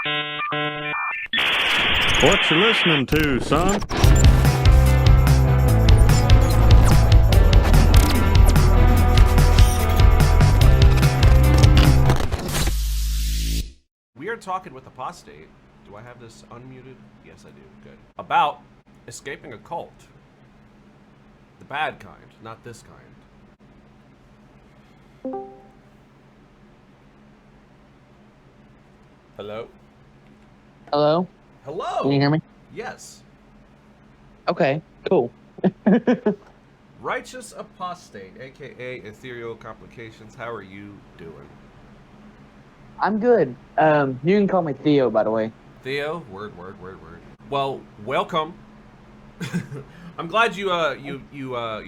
What you listening to, son? We are talking with Apostate. Do I have this unmuted? Yes, I do. Good. About escaping a cult. The bad kind, not this kind. Hello? Hello? Hello? Can you hear me? Yes. Okay, cool. Righteous Apostate, aka Ethereal Complications. How are you doing? I'm good. You can call me Theo, by the way. Theo? Word. Well, welcome. I'm glad you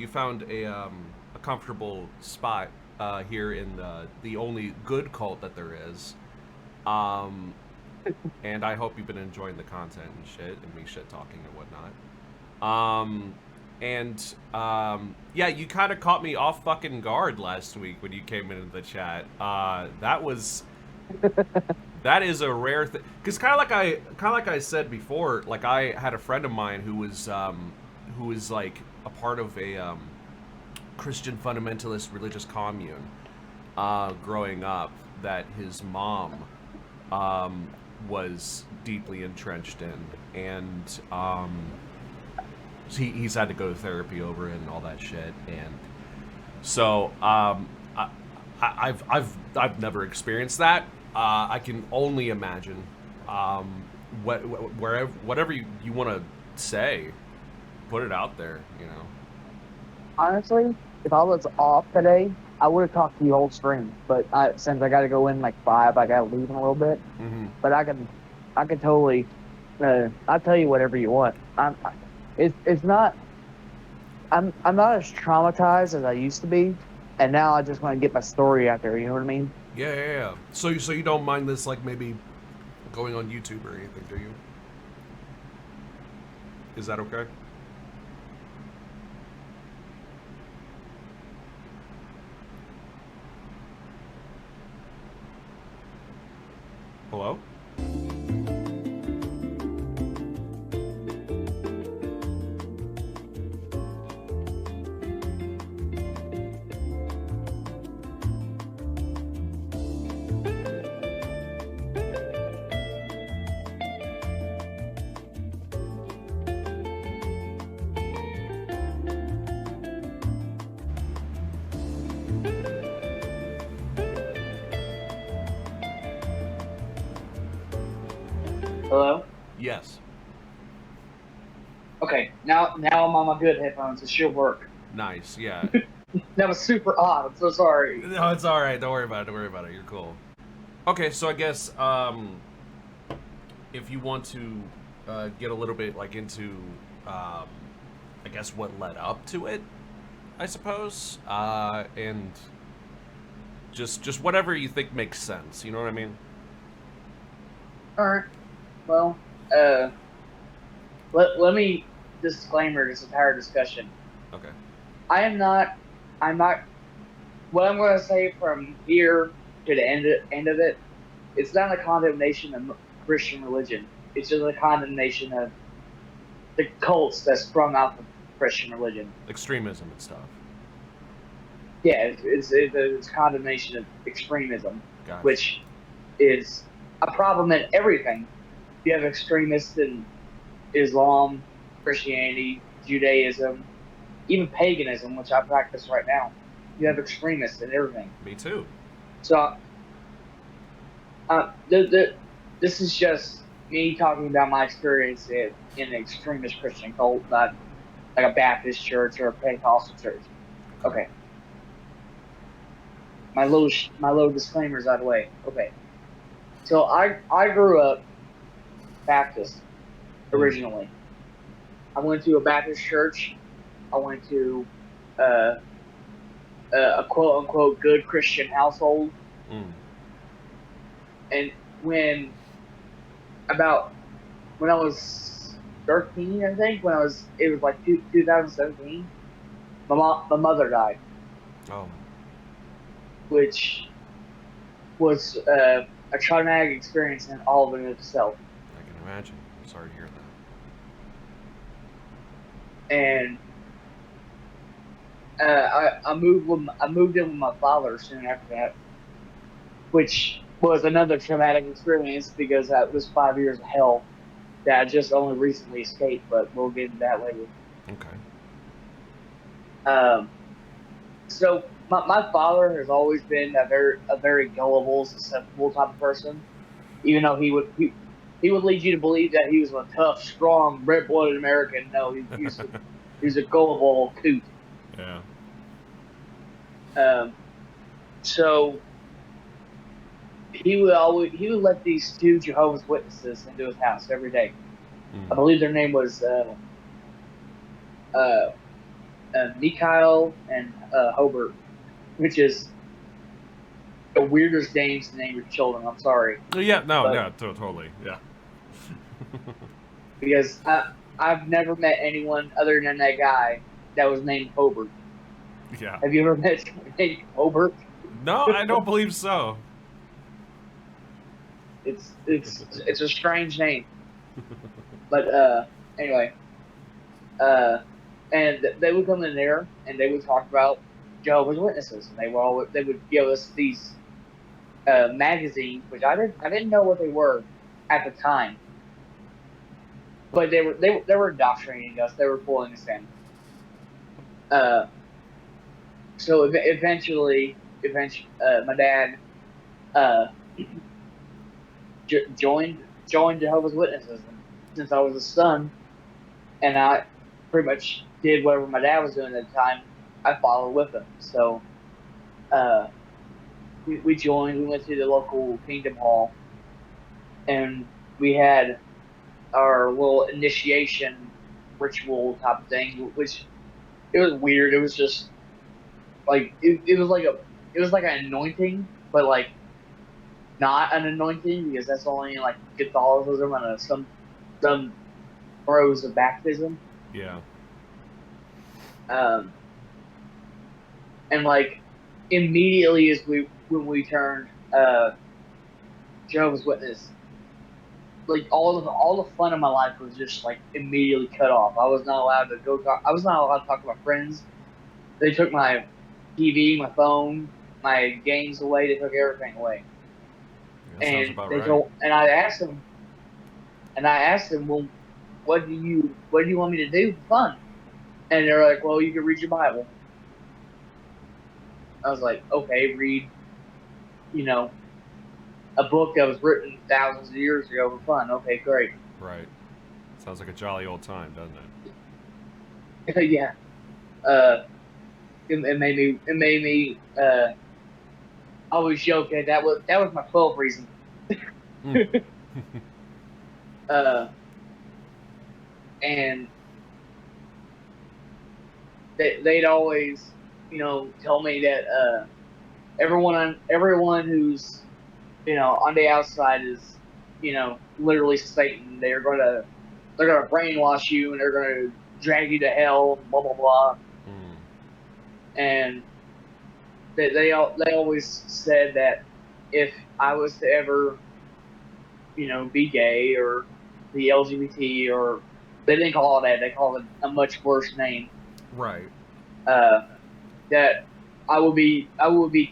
found a comfortable spot here in the only good cult that there is. And I hope you've been enjoying the content and shit, and me shit talking and whatnot. Yeah, you kind of caught me off fucking guard last week when you came into the chat. That is a rare thing, because kind of like I said before, like I had a friend of mine who was like a part of a Christian fundamentalist religious commune growing up that his mom was deeply entrenched in, and he's had to go to therapy over it and all that shit, and so I've never experienced that. I can only imagine whatever you want to say, put it out there, you know. Honestly, if I was off today, I would have talked to you whole stream. But since I got to go in like 5, I got to leave in a little bit. Mm-hmm. But I can totally. I'll tell you whatever you want. It's not. I'm not as traumatized as I used to be, and now I just want to get my story out there. You know what I mean? Yeah. So you don't mind this, like, maybe going on YouTube or anything, do you? Is that okay? Hello? Hello. Yes. Okay. Now I'm on my good headphones. It should work. Nice, yeah. That was super odd. I'm so sorry. No, it's alright. Don't worry about it. You're cool. Okay, so I guess, if you want to get a little bit, like, into, I guess, what led up to it, I suppose, and just whatever you think makes sense, you know what I mean? Alright. Well, let me disclaimer this entire discussion. Okay. I'm not, what I'm going to say from here to the end of it, it's not a condemnation of Christian religion. It's just a condemnation of the cults that sprung off of Christian religion. Extremism and stuff. Yeah, it's condemnation of extremism, Gotcha. which is a problem in everything. You have extremists in Islam, Christianity, Judaism, even paganism, which I practice right now. You have extremists in everything. Me too. So, this is just me talking about my experience in an extremist Christian cult, not like a Baptist church or a Pentecostal church. Okay. My little disclaimers out of the way. Okay. So I grew up Baptist originally. I went to a Baptist church. I went to a quote unquote good Christian household. Mm. And when I was 13, I think, it was like 2017, my mother died. Oh. Which was a traumatic experience in all of it itself. I can imagine. I'm sorry to hear that. And I moved in with my father soon after that, which was another traumatic experience because that was 5 years of hell that I just only recently escaped. But we'll get into that later. Okay. So my father has always been a very gullible, susceptible type of person. Even though he would lead you to believe that he was a tough, strong, red-blooded American. No, he was a gullible coot. Yeah. So he would let these two Jehovah's Witnesses into his house every day. I believe their name was Mikhail and Hobart, which is the weirdest names to name your children. I'm sorry. Yeah, totally, yeah. Because I've never met anyone other than that guy that was named Hobart. Yeah. Have you ever met someone named Hobart? No, I don't believe so. It's a strange name. But anyway, and they would come in there and they would talk about Jehovah's Witnesses, and they would give us these magazines, which I didn't know what they were at the time, but they were indoctrinating us. They were pulling us in. So eventually, my dad joined Jehovah's Witnesses. And since I was a son, and I pretty much did whatever my dad was doing at the time, I followed with him. So we joined. We went to the local Kingdom Hall, and we had our little initiation ritual type of thing, which it was weird. It was just like it was like an anointing, but like not an anointing, because that's only in like Catholicism and some throes of baptism. Yeah. And like immediately when we turned Jehovah's Witness, like all the fun of my life was just like immediately cut off. I was not allowed to go talk. I was not allowed to talk to my friends. They took my TV, my phone, my games away. They took everything away. That sounds about right. And I asked them, well, what do you want me to do for fun? And they're like, well, you can read your Bible. I was like, okay, read, a book that was written thousands of years ago for fun. Okay, great. Right. Sounds like a jolly old time, doesn't it? Yeah. It made me always joke that was my 12th reason. And they'd always, tell me that everyone who's, on the outside is, literally Satan. They're gonna brainwash you, and they're gonna drag you to hell, blah blah blah. And they always said that if I was to ever, be gay or be LGBT, or they didn't call it that, they called it a much worse name. Right. That I would be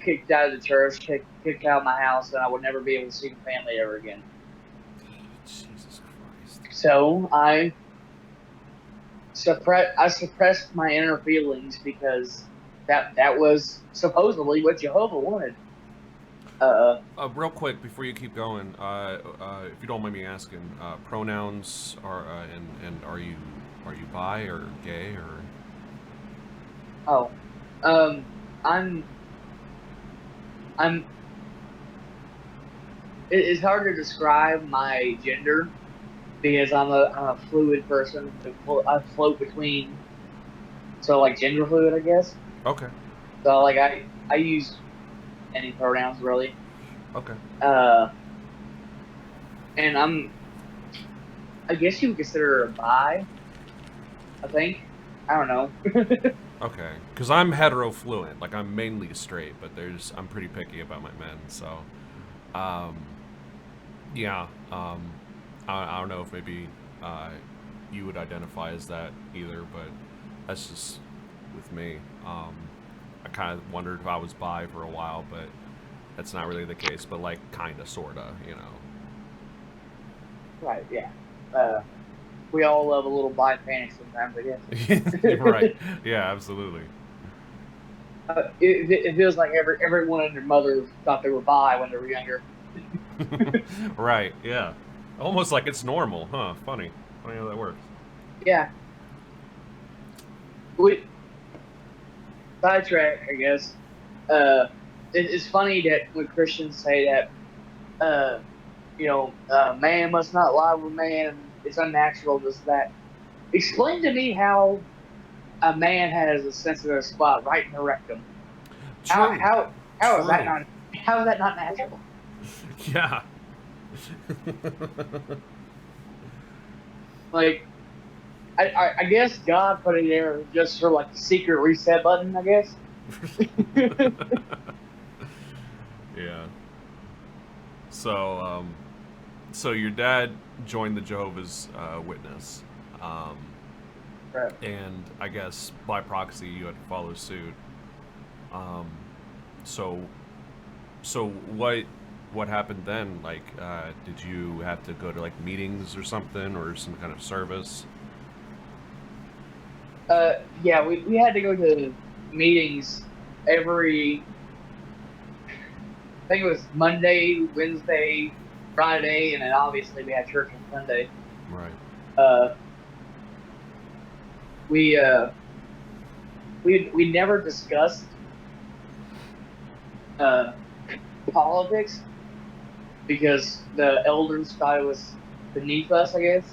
kicked out of the church, kicked out of my house, and I would never be able to see my family ever again. Jesus Christ. So I suppressed my inner feelings because that was supposedly what Jehovah wanted. Real quick before you keep going, if you don't mind me asking, pronouns are and are you bi or gay or? Oh, I'm. It's hard to describe my gender because I'm a fluid person. I float between. So like gender fluid, I guess. Okay. So like I use any pronouns really. Okay. And I guess you would consider a bi. I think. I don't know. Okay, because I'm hetero-fluent, like I'm mainly straight, but I'm pretty picky about my men, so, Yeah. I don't know if maybe you would identify as that either, but that's just with me. I kind of wondered if I was bi for a while, but that's not really the case. But like, kind of, sorta, you know. Right. Yeah. We all love a little bi panic sometimes, I guess. Right. Yeah. Absolutely. It feels like everyone and their mother thought they were bi when they were younger. Right. Yeah. Almost like it's normal, huh? Funny. Funny how that works. Yeah. We sidetrack, I guess. It's funny that when Christians say that, man must not lie with man. It's unnatural. This that. Explain to me how a man has a sensitive spot right in the rectum. How True. how how is that True. not how is that not natural? Yeah. Like, I guess God put it there just for like the secret reset button. I guess. Yeah. So, so your dad joined the Jehovah's Witness, Right. and I guess by proxy you had to follow suit. Um, so, so what happened then? Like, did you have to go to like meetings or something, or some kind of service? Yeah, we had to go to meetings every. I think it was Monday, Wednesday, Friday, and then obviously we had church on Sunday. Right. Uh, we uh, we never discussed uh, politics because the elders thought it was beneath us, I guess.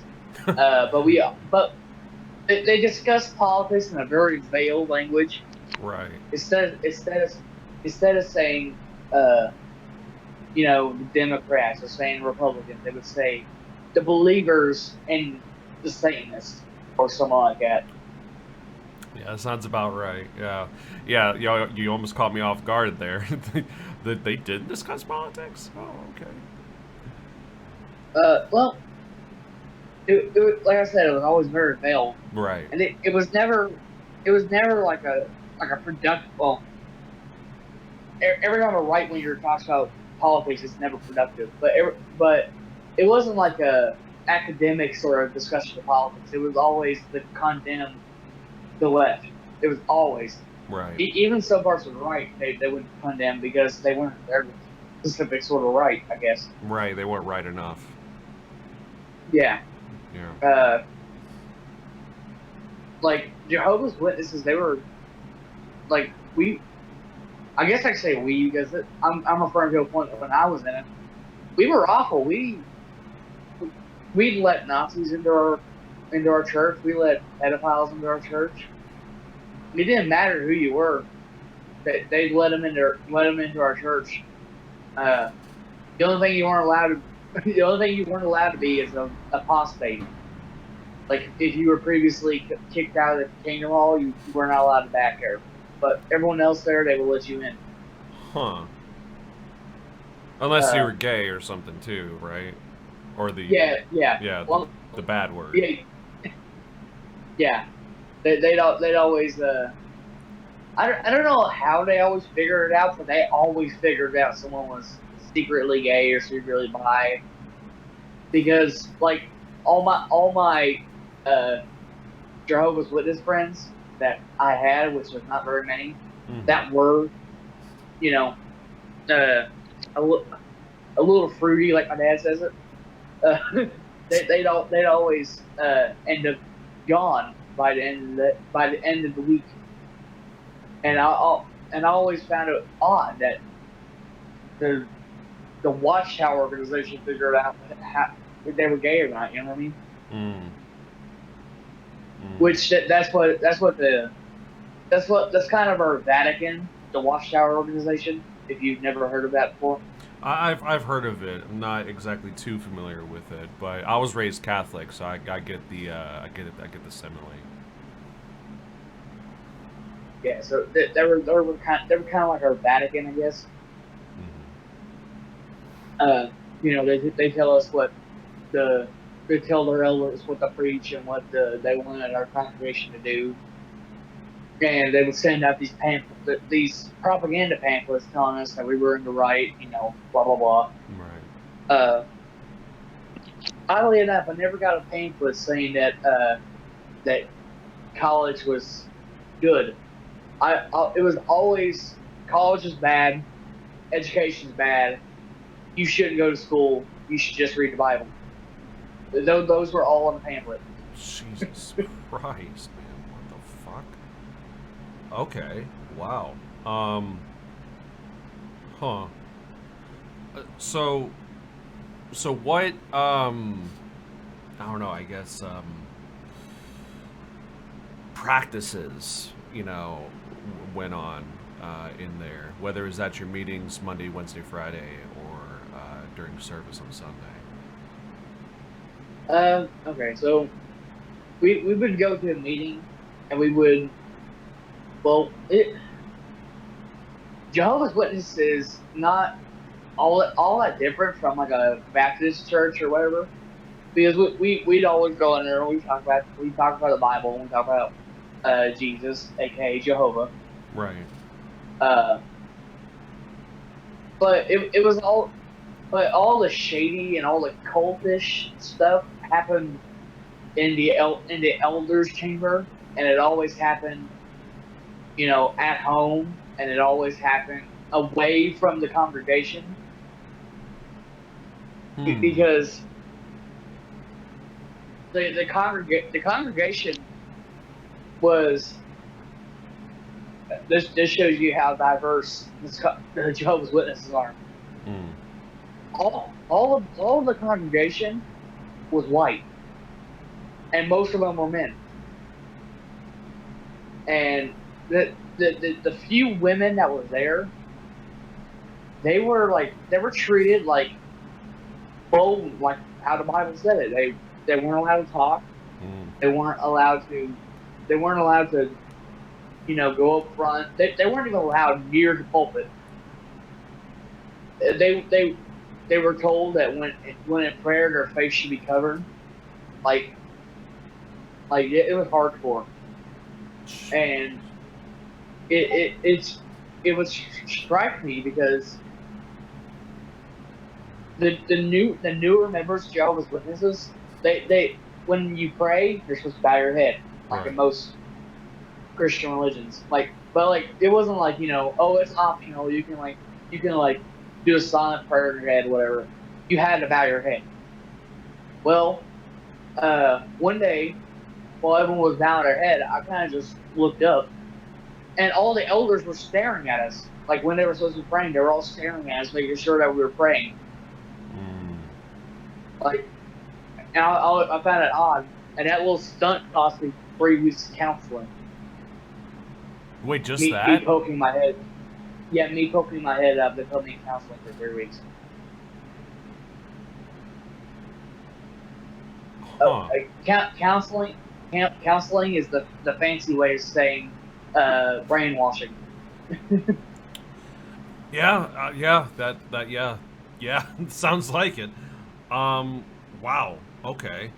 But they discussed politics in a very veiled language. Right. Instead of saying the Democrats or saying Republicans, they would say the believers and the Satanists or something like that. Yeah, that sounds about right. Yeah, yeah. You almost caught me off guard there. That they did discuss politics. Oh, okay. Well, like I said, it was always very veiled, Right. and it was never like a productive. Well, every time a right winger talks about politics, it's never productive. But it wasn't like a academic sort of discussion of politics. It was always to condemn the left. It was always Right. even some parts of the right they wouldn't condemn because they weren't their specific sort of right, I guess. Right. They weren't right enough. Yeah. Yeah. Like Jehovah's Witnesses, they were like we. I guess I say we because I'm referring to a point when I was in it. We were awful. We'd let Nazis into our church. We let pedophiles into our church. It didn't matter who you were. They'd let them into our church. The only thing you weren't allowed to be is an apostate. Like if you were previously kicked out of the Kingdom Hall, you were not allowed to back there. But everyone else there, they will let you in. Huh. Unless you were gay or something too, right? Or the yeah. Well, the bad word. Yeah. They'd always I don't know how they always figure it out, but they always figured out someone was secretly gay or secretly bi. Because like all my Jehovah's Witness friends that I had, which was not very many, that were, a little fruity, like my dad says it. They'd always end up gone by the end of the week, and I always found it odd that the Watchtower organization figured out how, if they were gay or not. You know what I mean? Which that's kind of our Vatican, the Watchtower organization. If you've never heard of that before, I've heard of it. I'm not exactly too familiar with it, but I was raised Catholic, so I get the I get the simile. Yeah, so they were kind of like our Vatican, I guess. they tell us they tell their elders what to preach and what they wanted our congregation to do. And they would send out these propaganda pamphlets telling us that we were in the right, blah, blah, blah. Right. Oddly enough, I never got a pamphlet saying that college was good. It was always college is bad, education's bad. You shouldn't go to school. You should just read the Bible. Those were all in the pamphlet. Jesus Christ, man! What the fuck? Okay. Wow. Huh. So what? I don't know. I guess practices, went on in there. Whether it was at your meetings Monday, Wednesday, Friday, or during service on Sunday. Okay, so we would go to a meeting, and we would, Jehovah's Witness is not all that different from like a Baptist church or whatever, because we'd always go in there and we talk about the Bible, and we talk about Jesus, aka Jehovah. Right. But it was all the shady and all the cultish stuff happened in the elders' chamber, and it always happened, at home, and it always happened away from the congregation, because the congregation was. This shows you how diverse the Jehovah's Witnesses are. All of the congregation was white, and most of them were men. And the few women that were there, they were treated like bold, like how the Bible said it. They weren't allowed to talk. They weren't allowed to. Go up front. They weren't even allowed near the pulpit. They were told that when in prayer their face should be covered. Like it was hardcore, and it would strike me because the newer members of Jehovah's Witnesses, they when you pray you're supposed to bow your head like in most Christian religions, but it wasn't like it's optional. You can do a silent prayer in your head, whatever. You had to bow your head. Well, one day while everyone was bowing their head, I kind of just looked up, and all the elders were staring at us. Like when they were supposed to be praying, they were all staring at us, making sure that we were praying. And I found it odd, and that little stunt cost me 3 weeks of counseling. Wait, just me that? Poking my head. Yeah, me poking my head up. They put me in counseling for 3 weeks. Huh. Counseling is the fancy way of saying brainwashing. Yeah, sounds like it. Wow. Okay.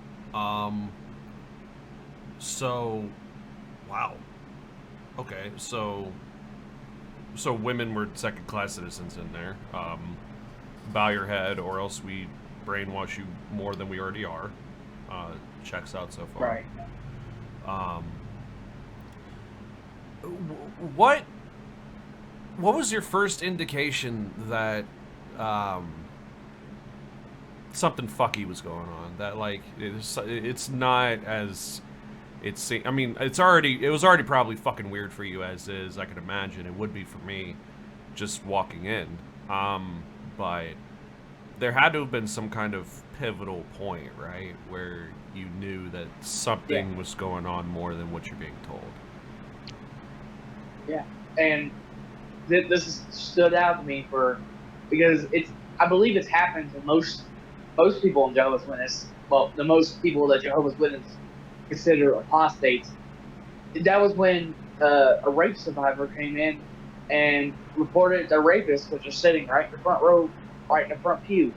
So, wow. Okay, so women were second-class citizens in there. Bow your head, or else we brainwash you more than we already are. Checks out so far. Right. What was your first indication that something fucky was going on? That it's not as I mean, it was already probably fucking weird for you as is. I can imagine it would be for me, just walking in. But there had to have been some kind of pivotal point, right, where you knew that something was going on more than what you're being told. Yeah, and this stood out to me because I believe it's happened to most people in Jehovah's Witness. Well, the most people that Jehovah's Witness consider apostates. That was when a rape survivor came in and reported the rapist was just sitting right in the front row, right in the front pew.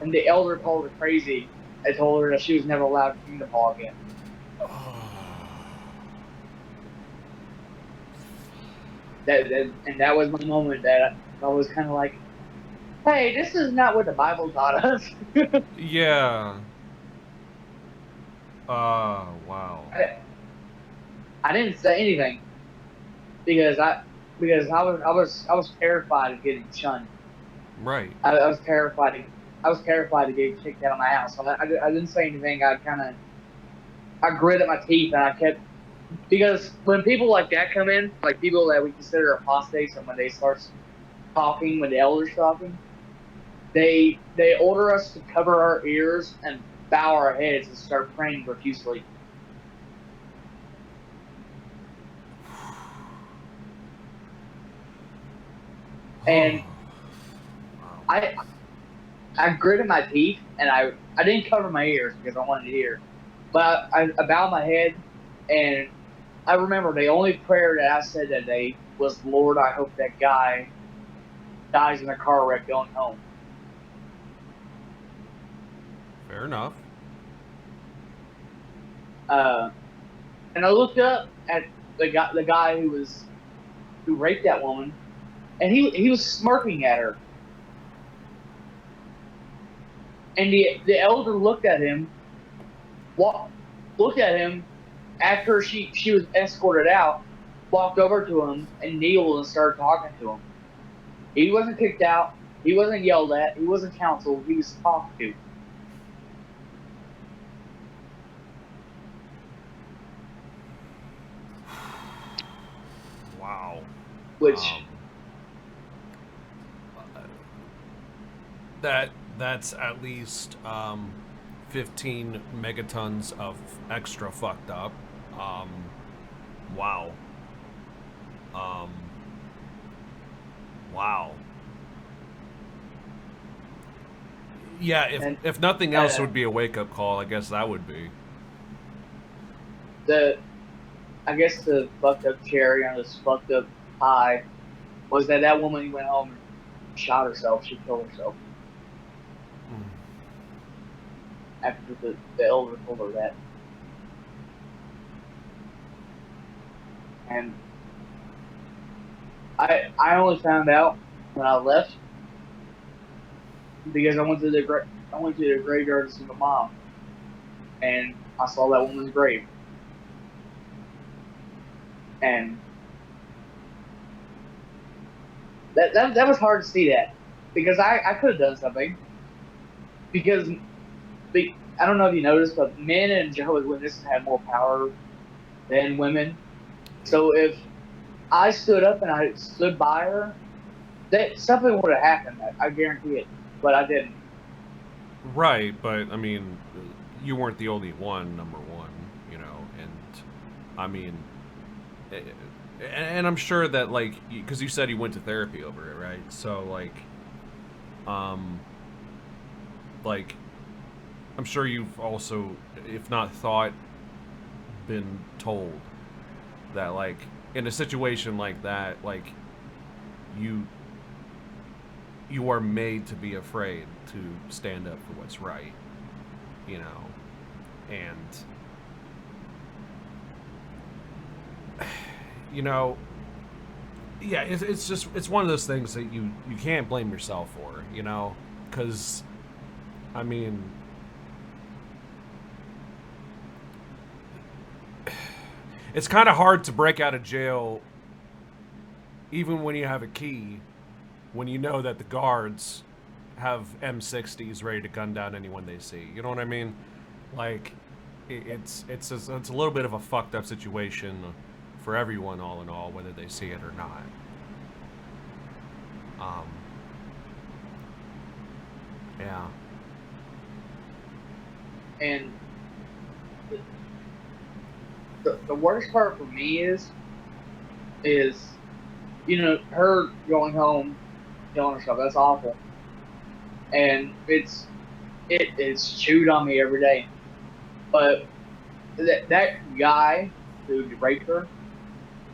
and the elder called her crazy and told her that she was never allowed to Kingdom Hall again. And that was my moment that I was kind of like, hey, this is not what the Bible taught us. Yeah. Wow. I didn't say anything because I was terrified of getting shunned. Right. I was terrified. I was terrified of getting kicked out of my house. So I didn't say anything. I gritted my teeth and I kept, because when people like that come in, like people that we consider apostates, and when they start talking, when the elders talking, they order us to cover our ears and bow our heads and start praying profusely. And I gritted my teeth and I didn't cover my ears because I wanted to hear, but I bowed my head, and I remember the only prayer that I said that day was, Lord, I hope that guy dies in a car wreck going home. Fair enough. And I looked up at the guy who raped that woman, and he was smirking at her. And the elder looked at him after she was escorted out, walked over to him and kneeled and started talking to him. He wasn't kicked out. He wasn't yelled at. He wasn't counseled. He was talked to. Wow. Which that's at least 15 megatons of extra fucked up. Wow. Wow. Yeah, if nothing else would be a wake-up call, I guess that would be. I guess the fucked up cherry on this fucked up pie was that woman went home and shot herself. She killed herself. After the elder told her that. And I only found out when I left because I went to the graveyard to see my mom, and I saw that woman's grave, and that was hard to see that, because I could have done something, because I don't know if you noticed, but men and Jehovah's Witnesses have more power than women. So if I stood up and I stood by her, that something would have happened. I guarantee it. But I didn't. Right, but I mean, you weren't the only one. Number one, you know, and I mean, and I'm sure that, like, because you said you went to therapy over it, right? So like, I'm sure you've also, if not thought, been told that, like, in a situation like that, like, you are made to be afraid to stand up for what's right, you know, and, you know, yeah, it's just, it's one of those things that you can't blame yourself for, you know, because, I mean, it's kind of hard to break out of jail even when you have a key, when you know that the guards have M60s ready to gun down anyone they see. You know what I mean? Like, it's a little bit of a fucked up situation for everyone, all in all, whether they see it or not. Yeah. And the worst part for me is, you know, her going home, killing herself. That's awful, and it's chewed on me every day. But that guy who raped her,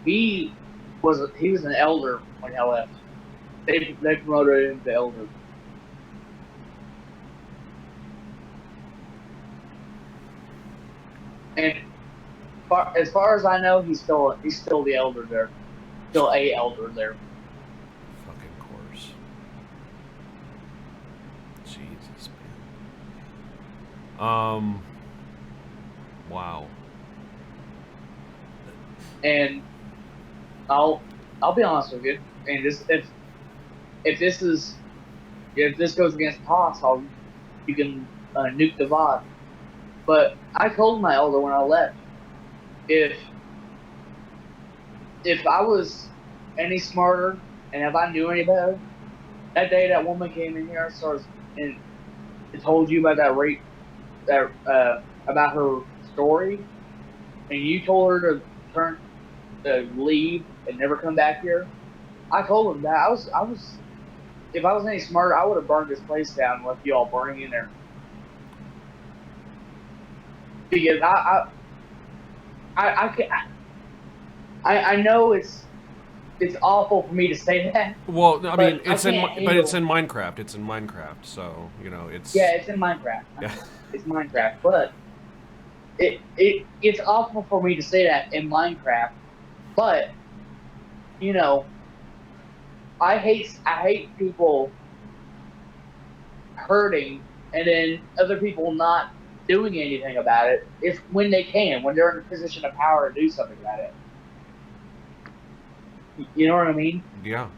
he was an elder when I left. They promoted him to elder. And as far as I know, he's still the elder there, still a elder there. Fucking course. Jesus, man. Wow. And I'll be honest with you. And if this goes against Haas, you can nuke the VOD. But I told my elder when I left, if I was any smarter and if I knew any better, that day that woman came in here and told you about about her story, and you told her to leave and never come back here. I told him that I was if I was any smarter, I would have burned this place down and left you all burning in there. Because I know it's awful for me to say that. Well, I mean, it's in Minecraft. It's in Minecraft, so it's. Yeah, it's in Minecraft. Yeah. It's Minecraft, but it's awful for me to say that in Minecraft. But I hate people hurting and then other people not doing anything about it when they're in a position of power to do something about it. You know what I mean? Yeah.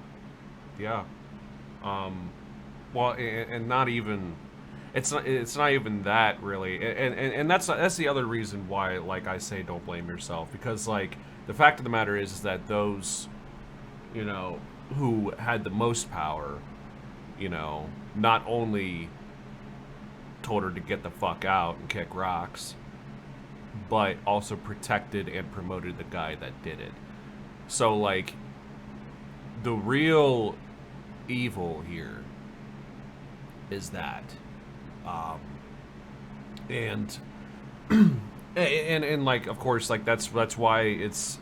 Well, and not even. It's not even that really, and that's the other reason why, like I say, don't blame yourself, because like the fact of the matter is that those, who had the most power, not only told her to get the fuck out and kick rocks, but also protected and promoted the guy that did it. So like, the real evil here is that. And like, of course, like that's why it's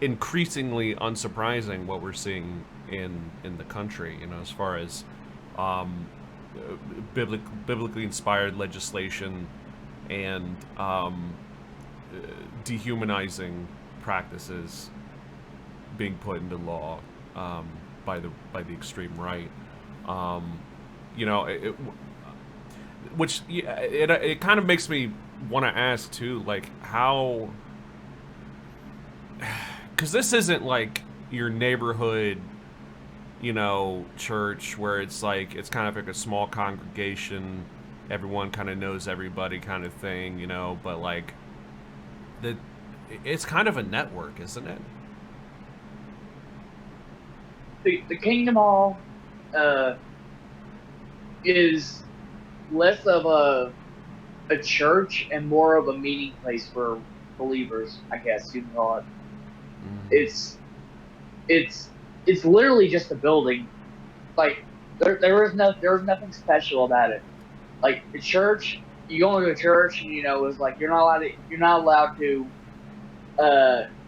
increasingly unsurprising what we're seeing in the country, as far as biblically inspired legislation and dehumanizing practices being put into law by the extreme right. Which it kind of makes me want to ask too, like how, because this isn't like your neighborhood, church where it's like it's kind of like a small congregation, everyone kind of knows everybody kind of thing, but like it's kind of a network, isn't it? The Kingdom Hall is less of a church and more of a meeting place for believers, I guess you can call it. It's literally just a building. Like there was nothing special about it. Like the church, you go into a church and it's like you're not allowed to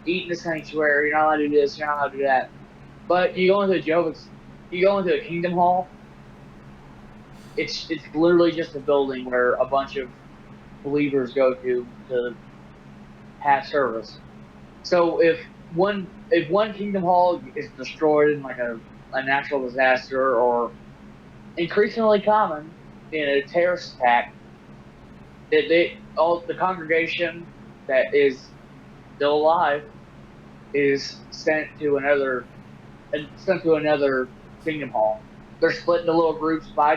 eat in the sanctuary, you're not allowed to do this, you're not allowed to do that. But you go into a Kingdom Hall, it's literally just a building where a bunch of believers go to have service. So if one Kingdom Hall is destroyed in like a natural disaster or increasingly common in a terrorist attack, all the congregation that is still alive is sent to another Kingdom Hall. They're split into little groups by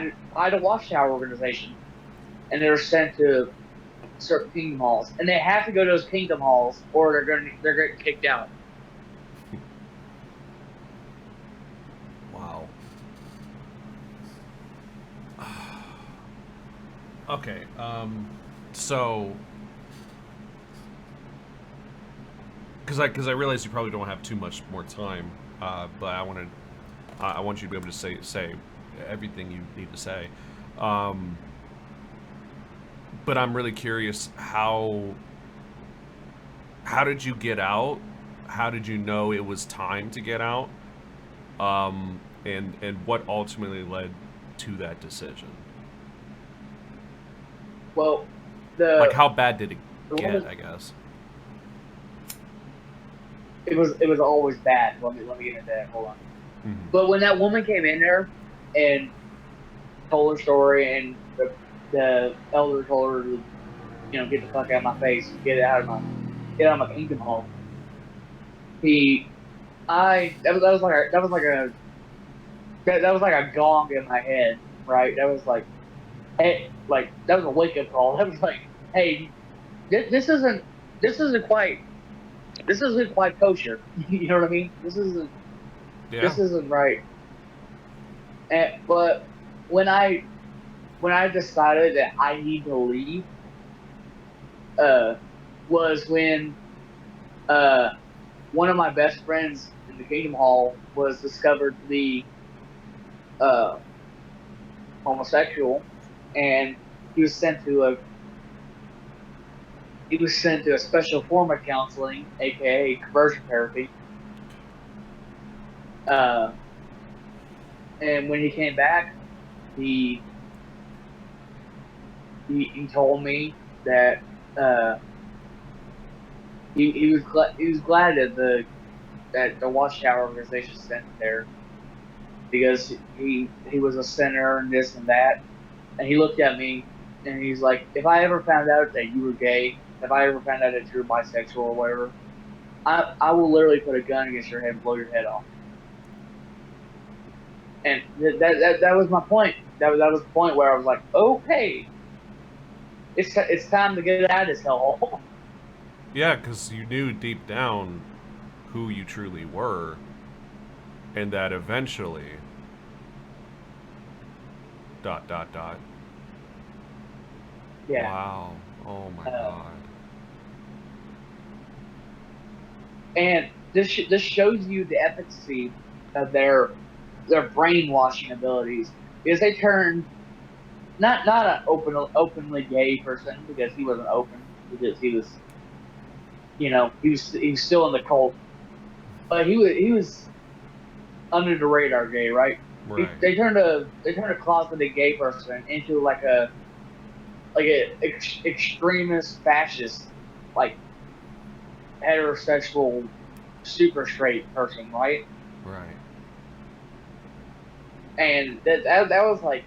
the Watchtower organization, and they're sent to certain Kingdom Halls, and they have to go to those Kingdom Halls, or they're going to get kicked out. Wow. Okay. So, because I realize you probably don't have too much more time, but I want you to be able to say everything you need to say. But I'm really curious, how did you get out? How did you know it was time to get out? And what ultimately led to that decision? Well, like how bad did get, I guess. It was always bad. Let me get into that. Hold on. Mm-hmm. But when that woman came in there and told her story, and the elder told her to, get the fuck out of my face, get out of my kingdom hall. That was like a gong in my head, right? That was like, hey, like that was a wake up call. That was like, hey, this isn't quite kosher. You know what I mean? This isn't right. But when I decided that I need to leave, was when one of my best friends in the Kingdom Hall was discovered to be homosexual, and he was sent to a special form of counseling, aka conversion therapy. And when he came back, he told me that he was glad that the Watchtower organization sent him there, because he was a sinner and this and that. And he looked at me and he's like, if I ever found out that you were gay, if I ever found out that you're bisexual or whatever, I will literally put a gun against your head and blow your head off. And that was my point. That was the point where I was like, okay, it's time to get out of this hellhole. Yeah, because you knew deep down who you truly were, and that eventually ... Yeah. Wow. Oh my god. And this shows you the efficacy of their brainwashing abilities, because they turned not an openly gay person, because he wasn't open, because he was still in the cult, but he was under the radar gay, right? Right. They turned a closeted gay person into like a extremist fascist, like heterosexual super straight person, right? Right. And that was like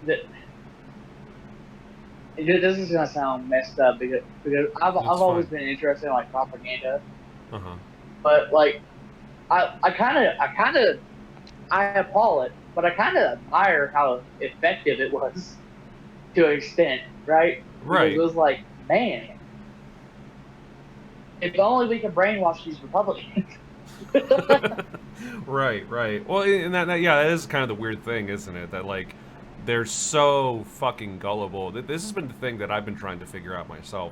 that. This is gonna sound messed up, because I've always been interested in like propaganda. Uh-huh. But like I applaud it, but I kind of admire how effective it was to an extent, right? Right. Because it was like, man, if only we could brainwash these Republicans. Right. Well, and that is kind of the weird thing, isn't it? That like they're so fucking gullible. This has been the thing that I've been trying to figure out myself,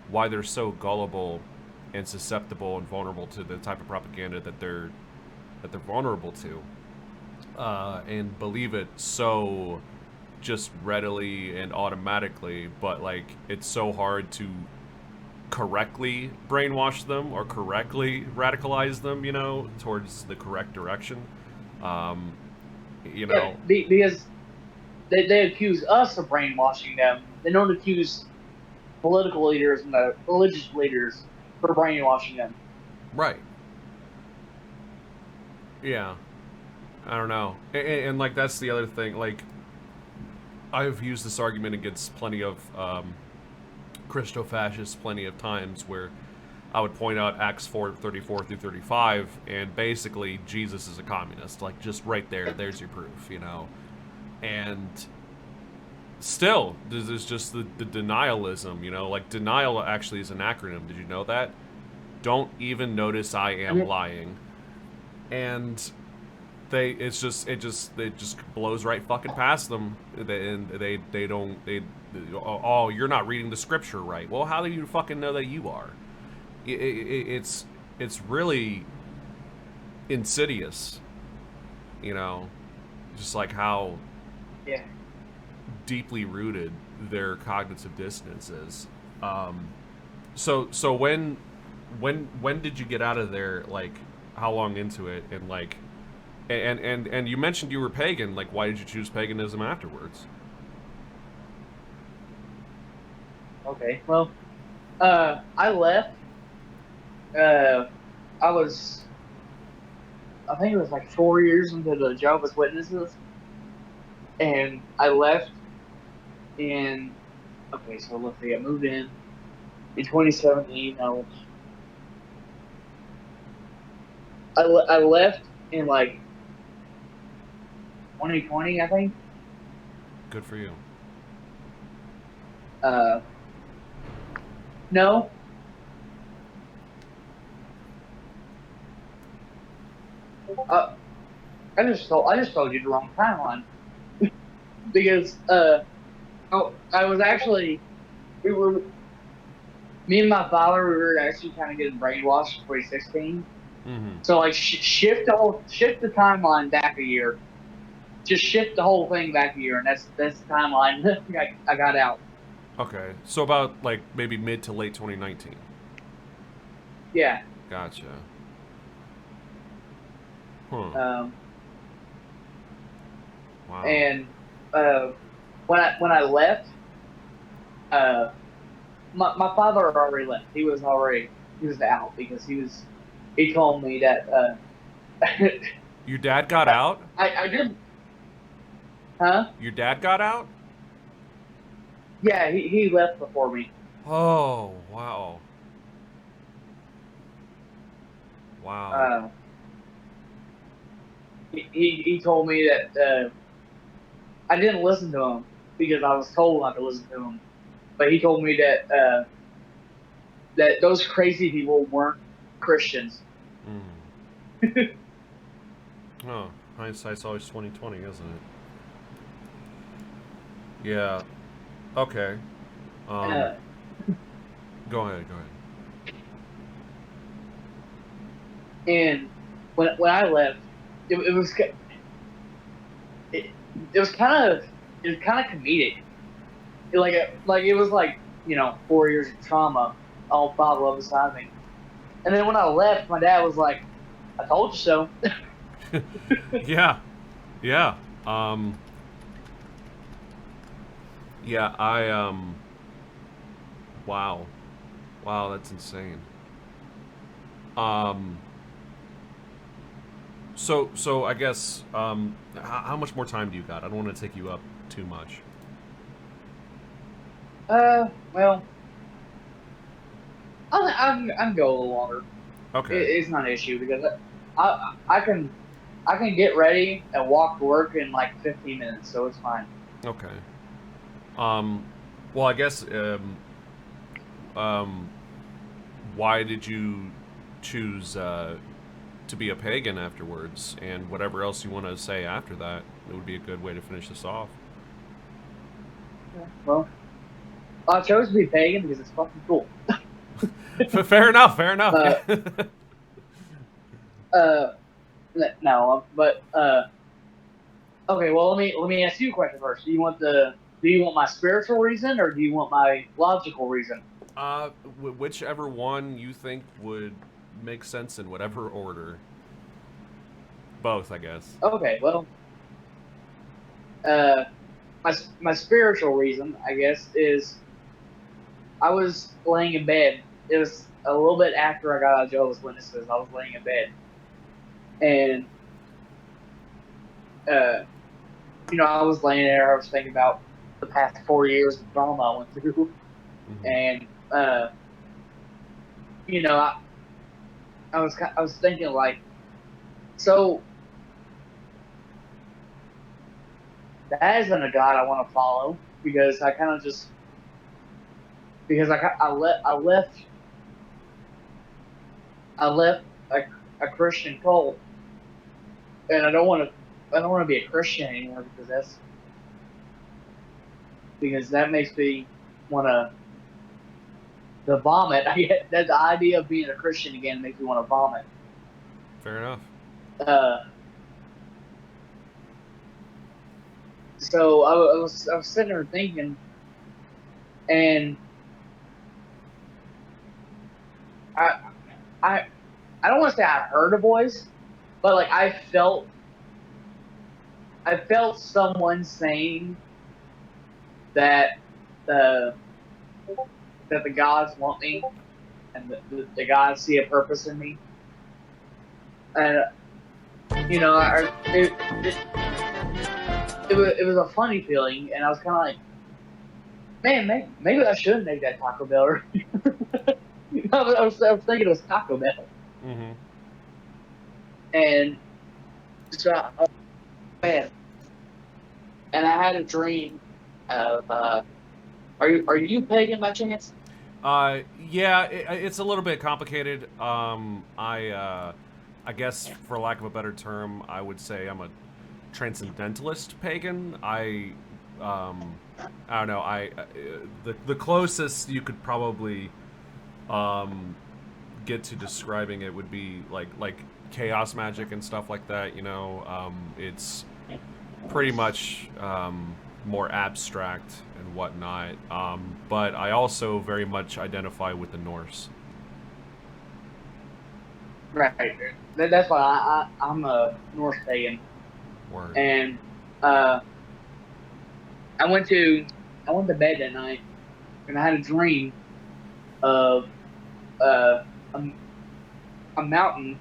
why they're so gullible and susceptible and vulnerable to the type of propaganda that they're vulnerable to, and believe it so just readily and automatically. But like it's so hard to correctly brainwash them or correctly radicalize them, towards the correct direction. Yeah, because they accuse us of brainwashing them. They don't accuse political leaders and the religious leaders for brainwashing them. Right. Yeah. I don't know. And like, that's the other thing. Like, I've used this argument against plenty of Christo-fascists plenty of times, where I would point out Acts 4:34 through 35, and basically Jesus is a communist. Like, just right there's your proof, And still, there's just the denialism, like denial actually is an acronym. Did you know that? Don't even notice I am lying. And it just blows right fucking past them. And they don't, oh, you're not reading the scripture right. Well, how do you fucking know that you are? It's really insidious, just like how deeply rooted their cognitive dissonance is. So when did you get out of there? Like, how long into it? And like, and you mentioned you were pagan. Like, why did you choose paganism afterwards? Okay, well, I left. Uh, I think it was like 4 years into the Jehovah's Witnesses, and I left in. Okay, so let's see. I moved in 2017. I left in like 2020, I think. Good for you. No. Uh, I just told you the wrong timeline because I was actually we were me and my father we were actually kind of getting brainwashed in 2016. Mm-hmm. So like shift the timeline back a year. Just shift the whole thing back a year, and that's the timeline I got out. Okay, so about like maybe mid to late 2019. Yeah. Gotcha. Huh. Wow. And when I left, my father already left. He was out because he told me that Your dad got out? I did. Huh? Your dad got out? Yeah, he left before me. Oh, wow. Wow. He told me that I didn't listen to him because I was told not to listen to him. But he told me that that those crazy people weren't Christians. Oh, hindsight's always 20/20, isn't it? Yeah. Okay. Go ahead. Go ahead. And when I left, it was kind of comedic. It was like 4 years of trauma all bottled up beside me. And then when I left, my dad was like, "I told you so." Yeah. Yeah. Yeah, wow. Wow, that's insane. So I guess, how much more time do you got? I don't want to take you up too much. Well, I can go a little longer. Okay. It's not an issue because I can get ready and walk to work in like 15 minutes, so it's fine. Okay. Well, I guess, why did you choose, to be a pagan afterwards, and whatever else you want to say after that? It would be a good way to finish this off. Well, I chose to be pagan because it's fucking cool. Fair enough. No, but okay. Well, let me ask you a question first. Do you want my spiritual reason or do you want my logical reason? Whichever one you think would make sense in whatever order. Both, I guess. Okay. Well, my spiritual reason, I guess, is I was laying in bed. It was a little bit after I got out of Jehovah's Witnesses. I was laying in bed, and I was laying there. I was thinking about the past 4 years of drama I went through, and I was thinking like, so that isn't a God I want to follow because I kind of just because I left a Christian cult, and I don't want to be a Christian anymore because that makes me want to vomit. I get that the idea of being a Christian again makes me want to vomit. Fair enough. So I was sitting there thinking, and I don't want to say I heard a voice, but like I felt someone saying that that the gods want me, and the gods see a purpose in me. And you know, it was a funny feeling, and I was kind of like, man, maybe I should make that Taco Bell. I was thinking it was Taco Bell. Mm-hmm. And so, man, and I had a dream of. Are you pagan by chance? Yeah, it's a little bit complicated. I guess for lack of a better term, I would say I'm a transcendentalist pagan. I don't know. The closest you could probably get to describing it would be like chaos magic and stuff like that. You know, it's pretty much more abstract and whatnot. But I also very much identify with the Norse. Right. That's why I'm a Norse pagan. Word. And I went to bed that night, and I had a dream of a mountain,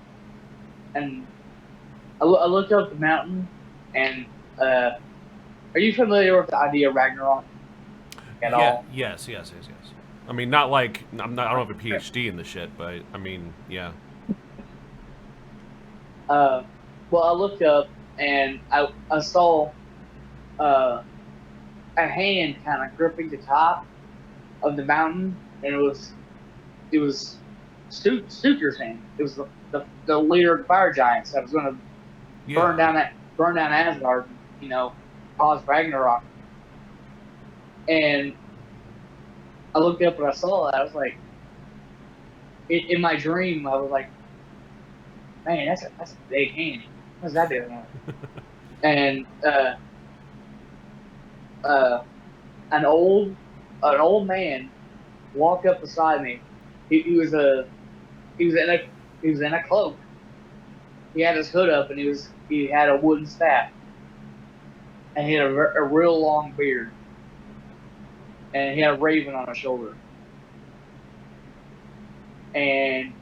and I looked up the mountain, and are you familiar with the idea of Ragnarok at all? Yes. I mean, not like I don't have a PhD in the shit, but I mean, yeah. Well, I looked up and I saw a hand kind of gripping the top of the mountain, and it was Sutur's hand. It was the leader of the fire giants that was going to burn down Asgard, you know, cause Ragnarok. And I looked up and I saw that. I was like, in my dream, I was like, man, that's a big hand. What's that doing? And an old man walked up beside me. He was in a cloak. He had his hood up, and he had a wooden staff, and he had a real long beard, and he had a raven on his shoulder. And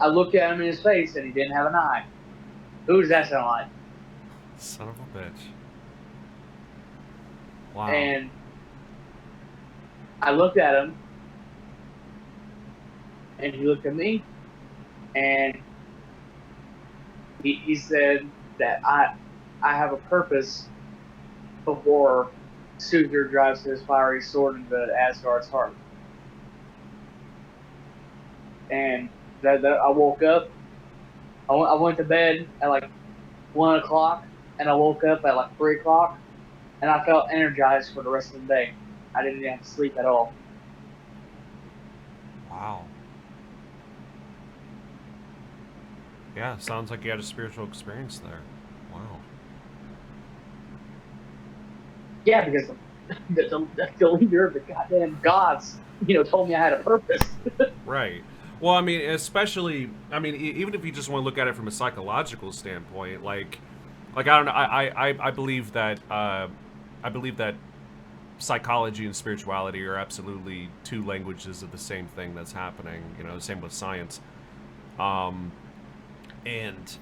I looked at him in his face, and he didn't have an eye. Who does that sound like? Son of a bitch. Wow. And I looked at him, and he looked at me, and he said that I have a purpose before Surtur drives his fiery sword into Asgard's heart. And I woke up. I went to bed at like 1 o'clock, and I woke up at like 3 o'clock, and I felt energized for the rest of the day. I didn't have to sleep at all. Wow. Yeah, sounds like you had a spiritual experience there. Wow. Yeah, because the leader of the goddamn gods, you know, told me I had a purpose. Right. Well, I mean, especially, I mean, even if you just want to look at it from a psychological standpoint, like I don't know, I believe that psychology and spirituality are absolutely two languages of the same thing that's happening. You know, same with science. And,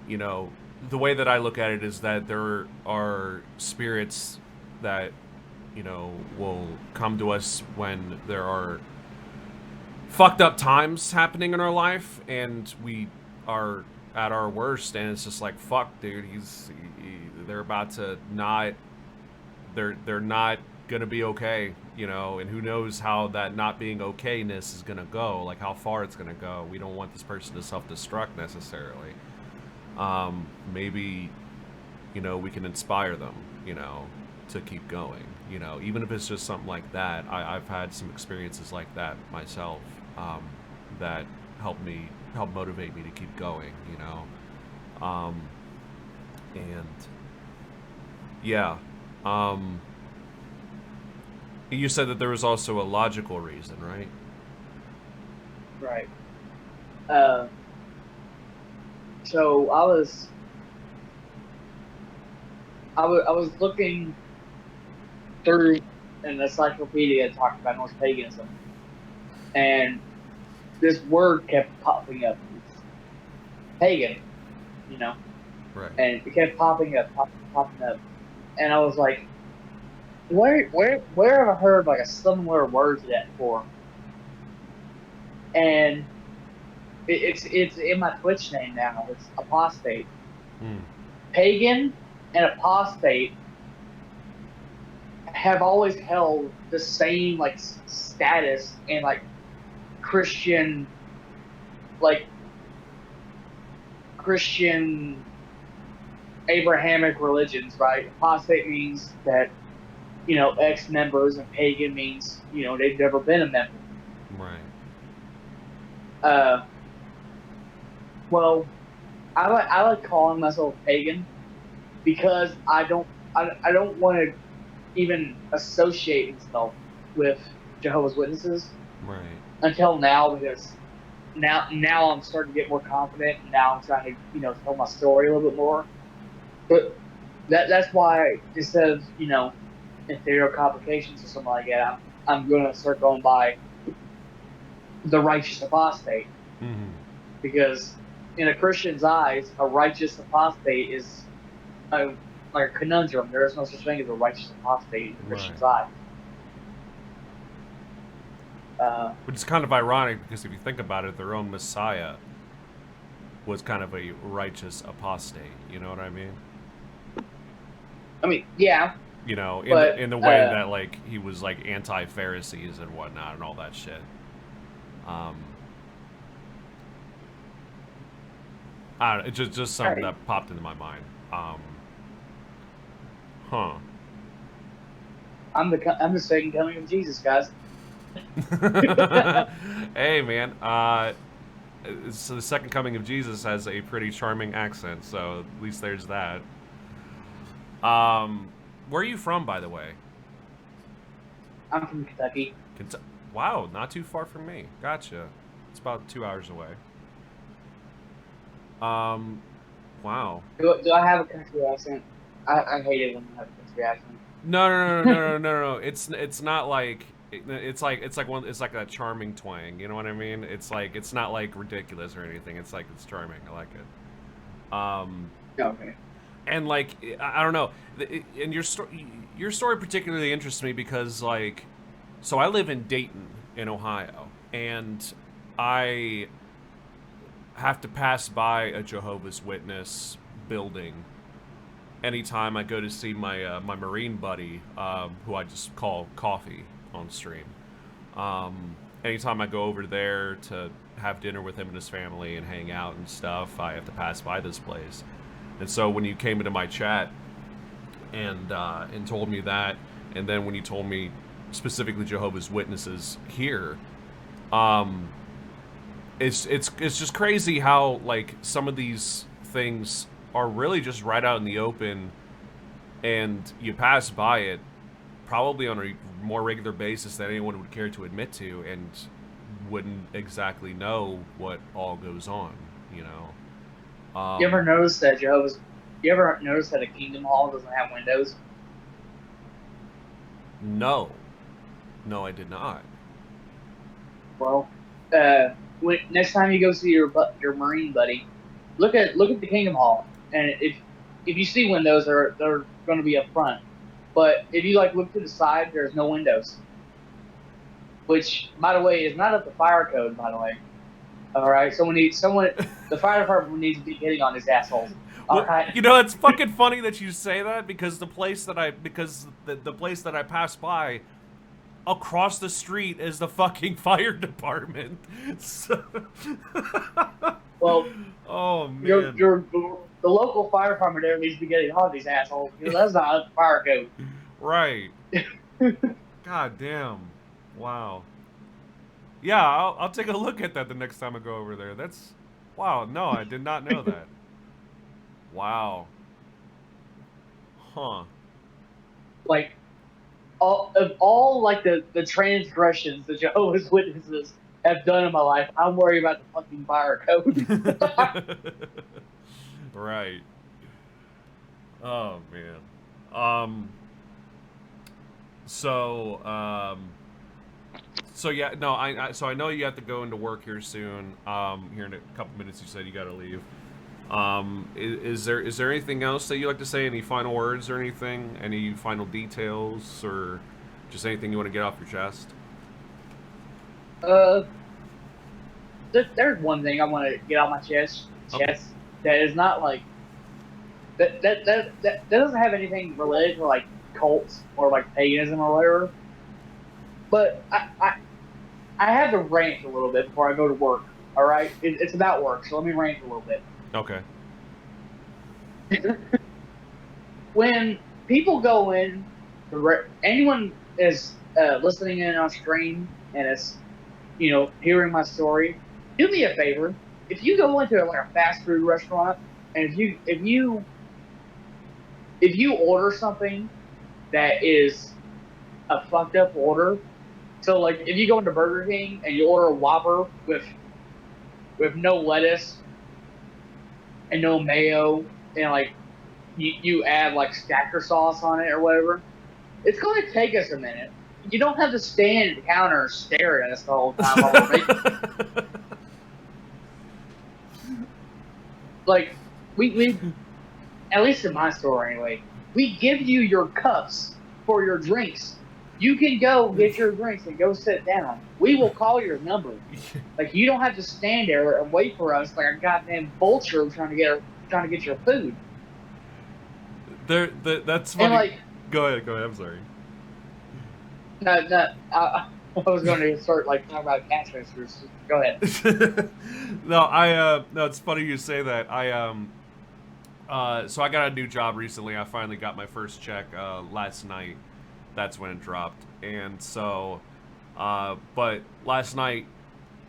you know, the way that I look at it is that there are spirits that, you know, will come to us when there are fucked up times happening in our life, and we are at our worst, and it's just like, fuck, dude, they're about to not, they're not gonna be okay, you know, and who knows how that not being okayness is gonna go, like how far it's gonna go. We don't want this person to self-destruct necessarily. Maybe, you know, we can inspire them, you know, to keep going, you know, even if it's just something like that. I've had some experiences like that myself, that help motivate me to keep going, you know. And yeah, you said that there was also a logical reason, right? Right. So I was looking through an encyclopedia that talked about Norse paganism, and this word kept popping up. It's pagan, you know, Right. and it kept popping up, and I was like, where have I heard like a similar word to that before? And it's in my Twitch name now. It's apostate. Pagan and apostate have always held the same like status in like Christian Abrahamic religions, right? Apostate means that, you know, ex-members, and pagan means, you know, they've never been a member. Right. Well, I like calling myself pagan because I don't want to even associate myself with Jehovah's Witnesses. Right. Until now, because now I'm starting to get more confident, and now I'm trying to, you know, tell my story a little bit more. But that's why, instead of, you know, inferior complications or something like that, I'm going to start going by the righteous apostate. Mm-hmm. Because in a Christian's eyes, a righteous apostate is like a conundrum. There is no such thing as a righteous apostate in a Christian's eyes. Which is kind of ironic, because if you think about it, their own Messiah was kind of a righteous apostate. You know what I mean? I mean, yeah. You know, but, in the way that, like, he was, like, anti-Pharisees and whatnot and all that shit. I don't know, it's just something that popped into my mind. I'm the second coming of Jesus, guys. Hey, man. So the second coming of Jesus has a pretty charming accent, so at least there's that. Where are you from, by the way? I'm from Kentucky. Wow, not too far from me. Gotcha. It's about 2 hours away. Wow. Do I have a country accent? I hate it when I have a country accent. No. It's not like it's like a charming twang. You know what I mean? It's like, it's not like ridiculous or anything. It's like, it's charming. I like it. Okay. And like, I don't know. And your story particularly interests me because, like, so I live in Dayton, in Ohio, and I have to pass by a Jehovah's Witness building anytime I go to see my my Marine buddy, who I just call Coffee on stream. Anytime I go over there to have dinner with him and his family and hang out and stuff, I have to pass by this place. And so when you came into my chat and told me that, and then when you told me specifically Jehovah's Witnesses here, it's just crazy how, like, some of these things are really just right out in the open, and you pass by it probably on a more regular basis than anyone would care to admit to, and wouldn't exactly know what all goes on, you know. You ever notice that a Kingdom Hall doesn't have windows? No, I did not. Well, next time you go see your Marine buddy, look at the Kingdom Hall, and if you see windows, they're going to be up front. But if you look to the side, there's no windows. Which, by the way, is not up to fire code. By the way, all right. So the fire department needs to be hitting on these assholes. Well, right. You know, it's fucking funny that you say that, because the place that I pass by, across the street is the fucking fire department. So well, oh man, the local fire department there needs to be getting on these assholes. That's not up to fire code. Right. God damn. Wow. Yeah, I'll take a look at that the next time I go over there. That's, wow. No, I did not know that. Wow. Huh. Like, all the transgressions the Jehovah's Witnesses have done in my life, I'm worried about the fucking fire code. Right. Oh man. So, so yeah, no, so I know you have to go into work here soon. Here in a couple minutes, you said you got to leave. Is there anything else that you like to say? Any final words or anything? Any final details or just anything you want to get off your chest? Uh, there's one thing I want to get off my chest. Okay. That is not like that doesn't have anything related to like cults or like paganism or whatever. But I have to rant a little bit before I go to work. All right, it's about work, so let me rant a little bit. Okay. When people go in, anyone is listening in on stream and is, hearing my story, do me a favor. If you go into like a fast food restaurant and if you order something that is a fucked up order, so like if you go into Burger King and you order a Whopper with no lettuce and no mayo and like you add like stacker sauce on it or whatever, it's going to take us a minute. You don't have to stand at the counter and stare at us the whole time while we're making. Like we at least in my store anyway, we give you your cups for your drinks. You can go get your drinks and go sit down. We will call your number. Like you don't have to stand there and wait for us like a goddamn vulture trying to get your food. That's funny. And like, go ahead. I'm sorry. No. I was going to start like talking about cat transfers. Go ahead. No, it's funny you say that. So I got a new job recently. I finally got my first check last night. That's when it dropped. And so, but last night,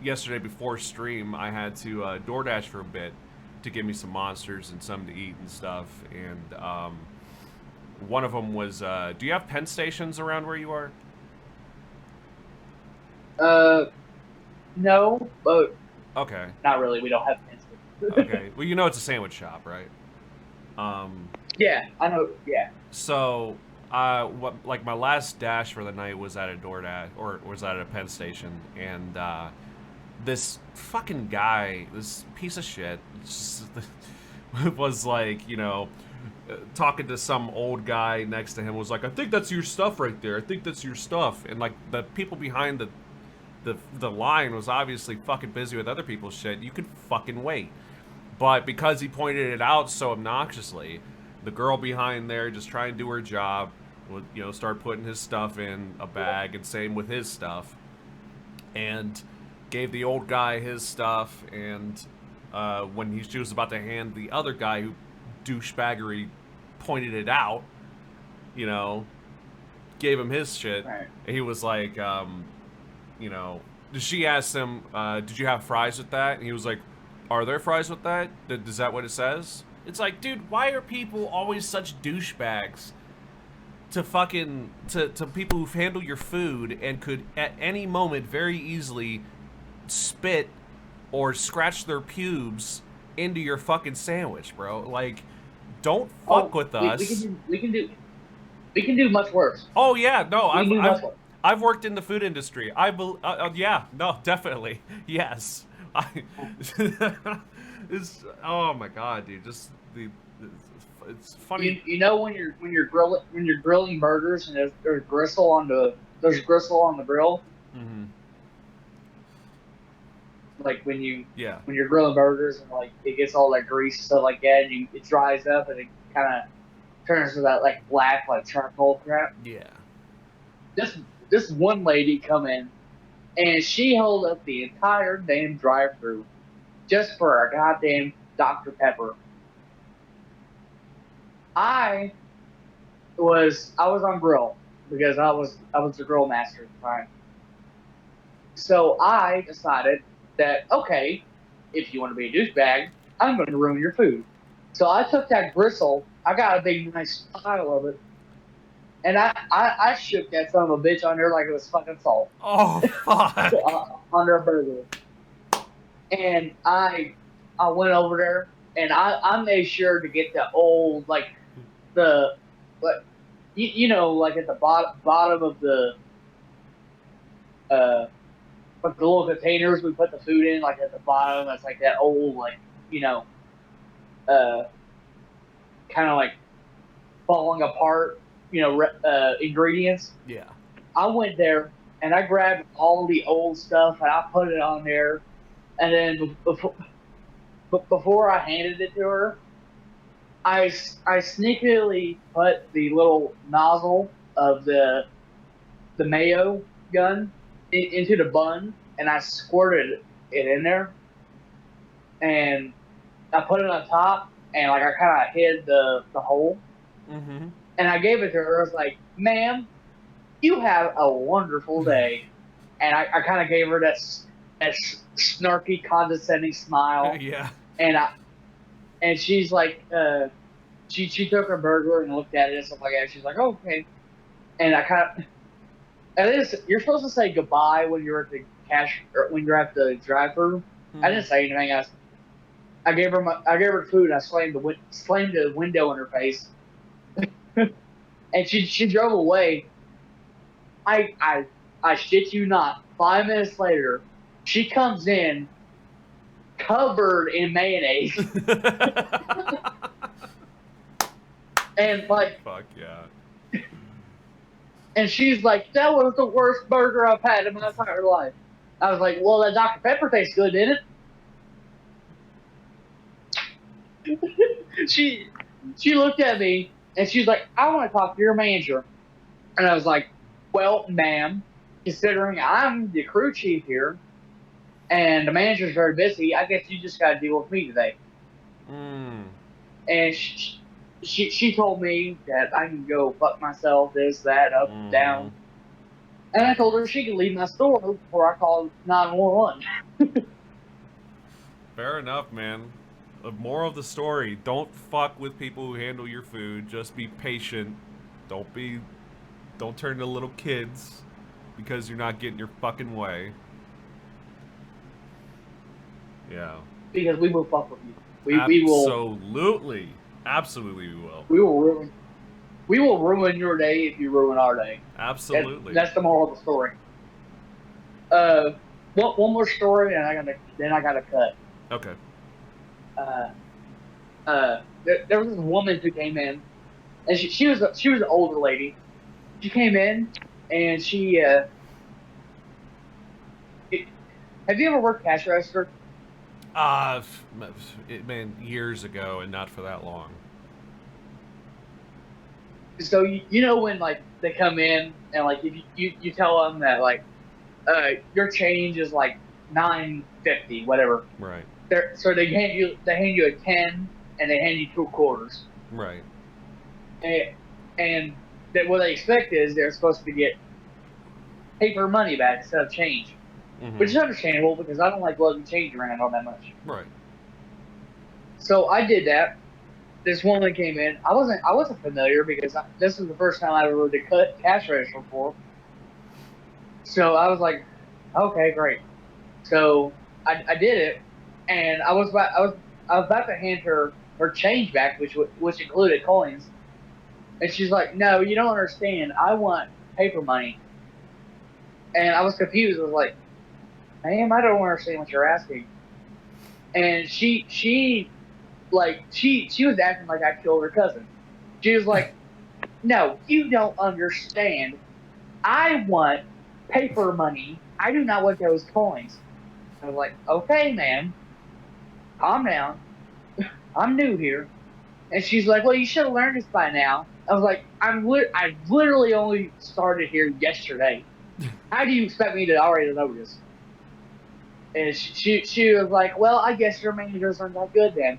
yesterday before stream, I had to DoorDash for a bit to give me some monsters and something to eat and stuff. And one of them was, do you have pen stations around where you are? No, but okay. Not really. We don't have pens. Okay. Well, you know it's a sandwich shop, right? Yeah, I know. Yeah. So, like my last dash for the night was at a DoorDash, or was at a pen station, and this fucking guy, this piece of shit, was like, talking to some old guy next to him, was like, I think that's your stuff right there. I think that's your stuff. And like the people behind the line was obviously fucking busy with other people's shit. You could fucking wait. But because he pointed it out so obnoxiously, the girl behind there just trying to do her job would, start putting his stuff in a bag, and same with his stuff. And gave the old guy his stuff, and when she was about to hand the other guy who douchebaggery pointed it out, gave him his shit. Right. And he was like, she asked him, did you have fries with that? And he was like, are there fries with that? Is that what it says? It's like, dude, why are people always such douchebags to people who handle your food and could at any moment very easily spit or scratch their pubes into your fucking sandwich, bro? Like, don't fuck with us. We can do much worse. Oh yeah, no, I've worked in the food industry. Yeah, no, definitely, yes. Oh my god, dude, it's funny. When you're grilling burgers and there's gristle on the grill. Mm-hmm. Like when yeah. when you're grilling burgers and like it gets all that grease and stuff like that, and it dries up and it kind of turns to that like black like charcoal crap. Yeah. This one lady come in and she held up the entire damn drive-thru just for a goddamn Dr. Pepper. I was on grill because I was the grill master at the time. So I decided that, okay, if you want to be a douchebag, I'm going to ruin your food. So I took that gristle, I got a big nice pile of it, and I shook that son of a bitch on there like it was fucking salt. Oh, fuck. Under a burger. And I went over there, and I made sure to get the old, like, you know, like at the bottom of the like the little containers we put the food in, like at the bottom, that's like that old, like, you know, uh, kind of like falling apart, you know, ingredients. Yeah. I went there and I grabbed all the old stuff and I put it on there. And then before I handed it to her, I sneakily put the little nozzle of the mayo gun into the bun, and I squirted it in there, and I put it on top, and like I kind of hid the hole, Mm-hmm. and I gave it to her. I was like, "Ma'am, you have a wonderful day," and I kind of gave her that snarky, condescending smile, Yeah. and she's like, she took her burger and looked at it and stuff like that. She's like, "Oh, okay," and I kind of. And you're supposed to say goodbye when you're at the or when you're at the drive-thru. Mm-hmm. I didn't say anything. I gave her food. And I slammed the window in her face, and she drove away. I shit you not. 5 minutes later, she comes in covered in mayonnaise, and like, Fuck yeah. and she's like, "That was the worst burger I've had in my entire life." I was like, "Well, that Dr. Pepper tastes good, didn't it?" She looked at me and she's like, "I want to talk to your manager." And I was like, "Well, ma'am, considering I'm the crew chief here and the manager's very busy, I guess you just got to deal with me today." Mm. And she told me that I can go fuck myself, this, that, up, down. And I told her she could leave my store before I called 911. Fair enough, man. The moral of the story: don't fuck with people who handle your food. Just be patient. Don't turn into little kids because you're not getting your fucking way. Yeah. Because we will fuck with you. We will. Absolutely, we will. We will ruin your day if you ruin our day. Absolutely. That's the moral of the story. One more story, and then I gotta cut. Okay. There was this woman who came in, and she was an older lady. She came in, and she have you ever worked cash register? Man, years ago, and not for that long. So you know when like they come in and like if you tell them that like your change is like $9.50 whatever. Right. So they hand you a 10 and they hand you 2 quarters. Right. And that what they expect is they're supposed to get paper money back instead of change. Mm-hmm. Which is understandable because I don't like lugging change around all that much. Right. So I did that. This woman came in. I wasn't familiar because this was the first time I ever did cut cash register before. So I was like, okay, great. So I did it, and I was about to hand her change back, which included coins, and she's like, "No, you don't understand. I want paper money." And I was confused. I was like, "Ma'am, I don't understand what you're asking." And she was acting like I killed her cousin. She was like, "No, you don't understand. I want paper money. I do not want those coins." I was like, "Okay, ma'am, calm down. I'm new here." And she's like, "Well, you should have learned this by now." I was like, I literally only started here yesterday. How do you expect me to already know this?" And she was like, "Well, I guess your managers aren't that good then."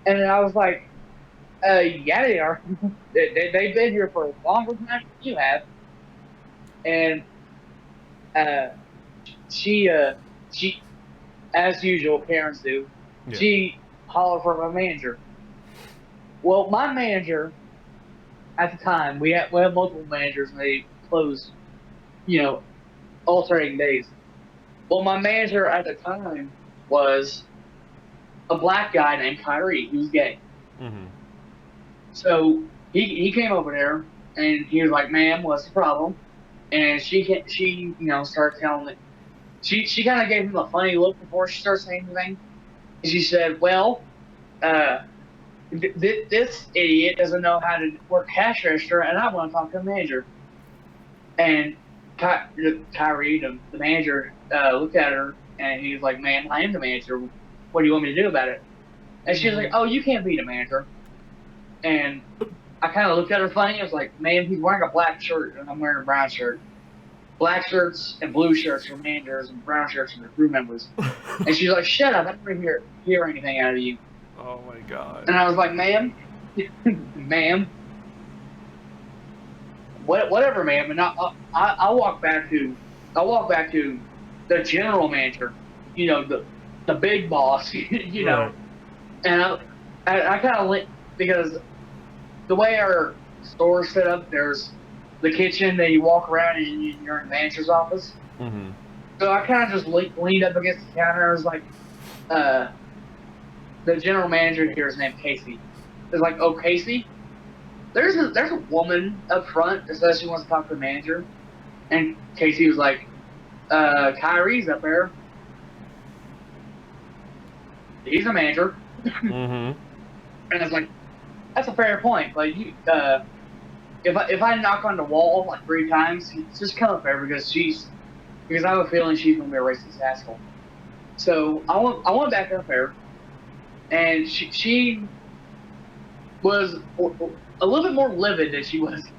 And then I was like, "Yeah, they are. They've been here for a longer time than you have." And she, as usual, parents do. Yeah. She hollered for my manager. Well, my manager, at the time, we have multiple managers, and they close, alternating days. Well, my manager at the time was a black guy named Kyrie. He was gay. Mm-hmm. So he came over there, And he was like, "Ma'am, what's the problem?" And she started telling it. She kind of gave him a funny look before she started saying anything. And she said, "Well, this idiot doesn't know how to work cash register, and I want to talk to the manager." And Kyrie, the manager, looked at her, and he was like, "Ma'am, I am the manager. What do you want me to do about it?" And she was like, "Oh, you can't be the manager." And I kind of looked at her funny. I was like, "Ma'am, he's wearing a black shirt, and I'm wearing a brown shirt. Black shirts and blue shirts are managers, and brown shirts are the crew members." And she's like, "Shut up! I don't want to hear anything out of you." Oh my god. And I was like, "Ma'am, ma'am, whatever, ma'am." And I walk back to the general manager, the big boss, Right. And I kind of linked because the way our store's set up, there's the kitchen that you walk around and you're in the manager's office. Mm-hmm. So I kind of just leaned up against the counter. I was like, the general manager here is named Casey. It's like, "Oh, Casey, there's a woman up front that says she wants to talk to the manager." And Casey was like, "Kyrie's up there. He's a manager." Mm-hmm. And it's like, that's a fair point. Like, if I knock on the wall like 3 times, just come up there because I have a feeling she's gonna be a racist asshole. So I went back up there, and she was a little bit more livid than she was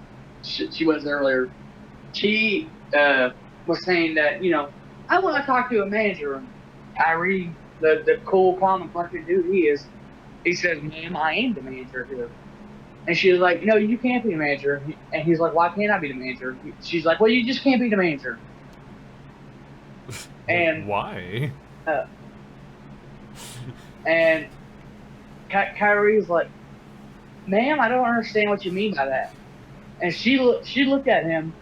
earlier. She was saying that, "I want to talk to a manager." And Kyrie, the cool, calm, and collected dude he says, "Ma'am, I am the manager here." And she was like, "No, you can't be the manager." And he's like, "Why can't I be the manager?" She's like, "Well, you just can't be the manager." And why? And Kyrie's like, "Ma'am, I don't understand what you mean by that." And she looked at him,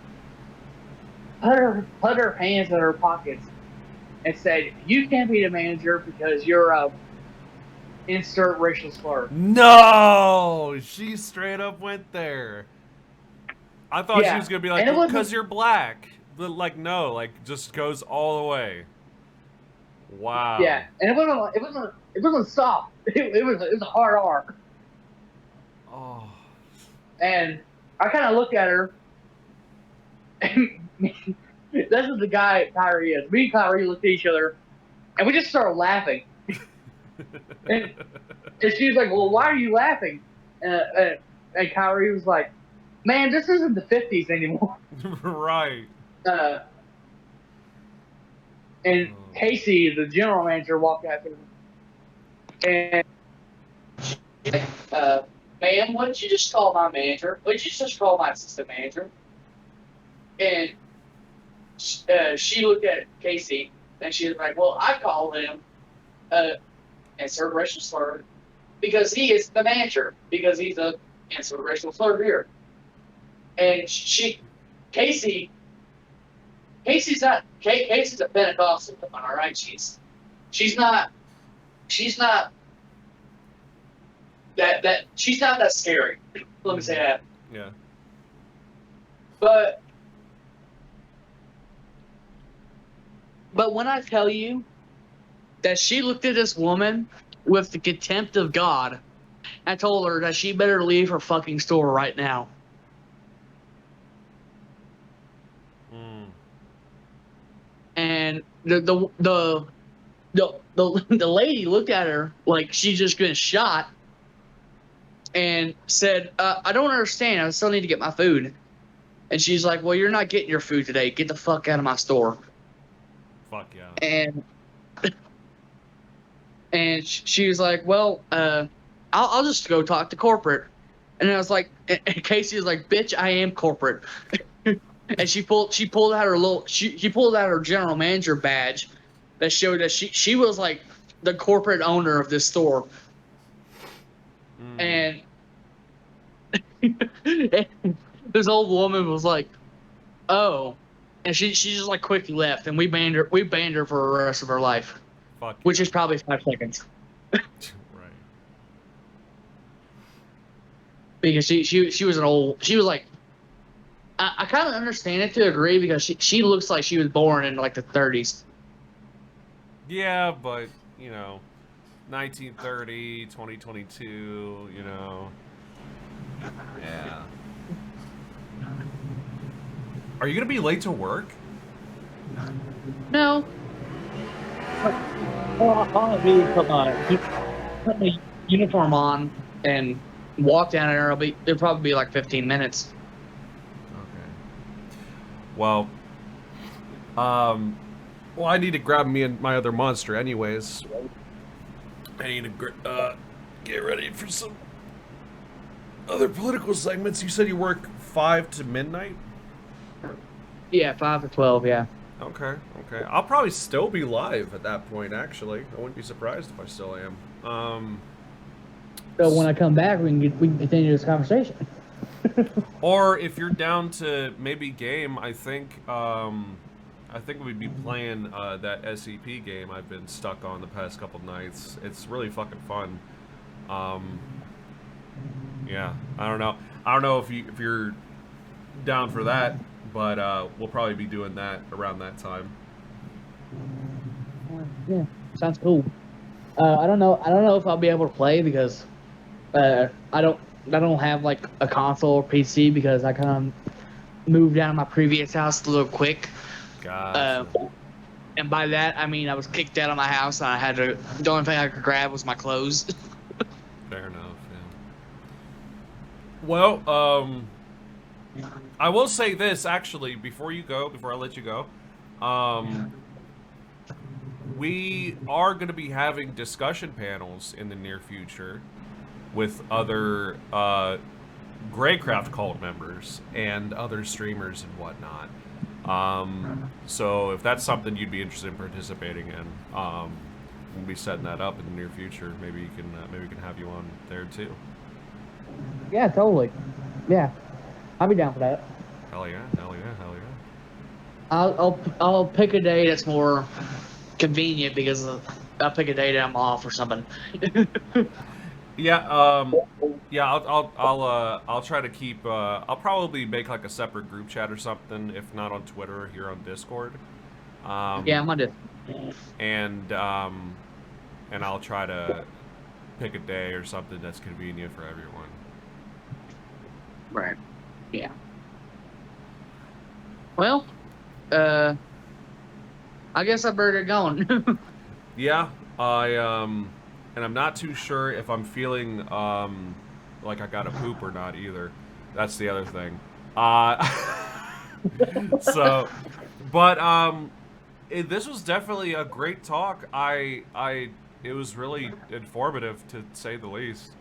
put her hands in her pockets, and said, "You can't be the manager because you're a insert racial slur." No! She straight up went there. I thought she Yeah. was gonna be like, And it wasn't- "Because you're black." But like, no, like just goes all the way. Wow. Yeah, and it wasn't soft. It was a hard R. Oh. And I kind of looked at her. And this is the guy Kyrie is. Me and Kyrie looked at each other, and we just started laughing. And she was like, "Well, why are you laughing?" And Kyrie was like, "Man, this isn't the 50s anymore." Right. And Casey, the general manager, walked out there, and "Ma'am, what did you just call my manager? What did you just call my assistant manager?" And she looked at Casey, and she was like, "Well, I called him insert racial slur because he is the manager, because he's a insert racial slur here." And Casey's a Pentecostal woman, all right? She's not that scary. Let me say that. Yeah. But when I tell you that she looked at this woman with the contempt of God and told her that she better leave her fucking store right now. And the lady looked at her like she just been shot and said, "I don't understand. I still need to get my food." And she's like, "Well, you're not getting your food today. Get the fuck out of my store." Fuck yeah. And she was like, "Well, I'll just go talk to corporate." And I was like, and Casey was like, "Bitch, I am corporate." And she pulled out her general manager badge that showed that she was like the corporate owner of this store. And this old woman was like, "Oh," and she just like quickly left, and we banned her for the rest of her life. Fuck Which yeah. is probably 5 seconds. Right. Because she was like I kind of understand it to a degree because she looks like she was born in like the 30s. Yeah, but, you know, 1930, 2022, you know. Yeah. Are you going to be late to work? No. I'll really put my uniform on and walk down there. It'll probably be like 15 minutes. Okay. Well, I need to grab me and my other monster anyways. I need to get ready for some other political segments. You said you work 5 to midnight? Yeah, 5 to 12, yeah. Okay. I'll probably still be live at that point, actually. I wouldn't be surprised if I still am. So when I come back, we can continue this conversation. Or if you're down to maybe game, I think we'd be playing that SCP game I've been stuck on the past couple nights. It's really fucking fun. Yeah, I don't know if you're down for that, but we'll probably be doing that around that time. Yeah, sounds cool. I don't know if I'll be able to play because I don't have like a console or PC because I kind of moved out of my previous house a little quick. Gotcha. And by that I mean I was kicked out of my house and I had to. The only thing I could grab was my clothes. Fair enough. Yeah. Well, I will say this actually before I let you go. We are going to be having discussion panels in the near future with other Greyecraft cult members and other streamers and whatnot. So if that's something you'd be interested in participating in, we'll be setting that up in the near future. Maybe we can have you on there too. Yeah, totally. Yeah, I'll be down for that. Hell yeah. I'll pick a day that's more convenient because I'll pick a day that I'm off or something. Yeah, I'll try to keep. I'll probably make like a separate group chat or something, if not on Twitter or here on Discord. Yeah, I'm on Discord. And I'll try to pick a day or something that's convenient for everyone. Right. Yeah. Well, I guess I better get going. Yeah, and I'm not too sure if I'm feeling like I gotta poop or not either. That's the other thing. So, but this was definitely a great talk. It was really informative to say the least.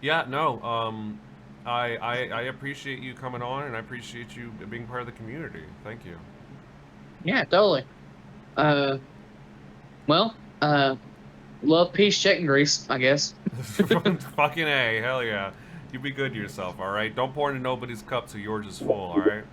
Yeah, no. I appreciate you coming on, and I appreciate you being part of the community. Thank you. Yeah, totally. Well, love, peace, chicken grease, I guess. Fucking A, hell yeah. You be good to yourself, alright? Don't pour into nobody's cup till yours is full, alright?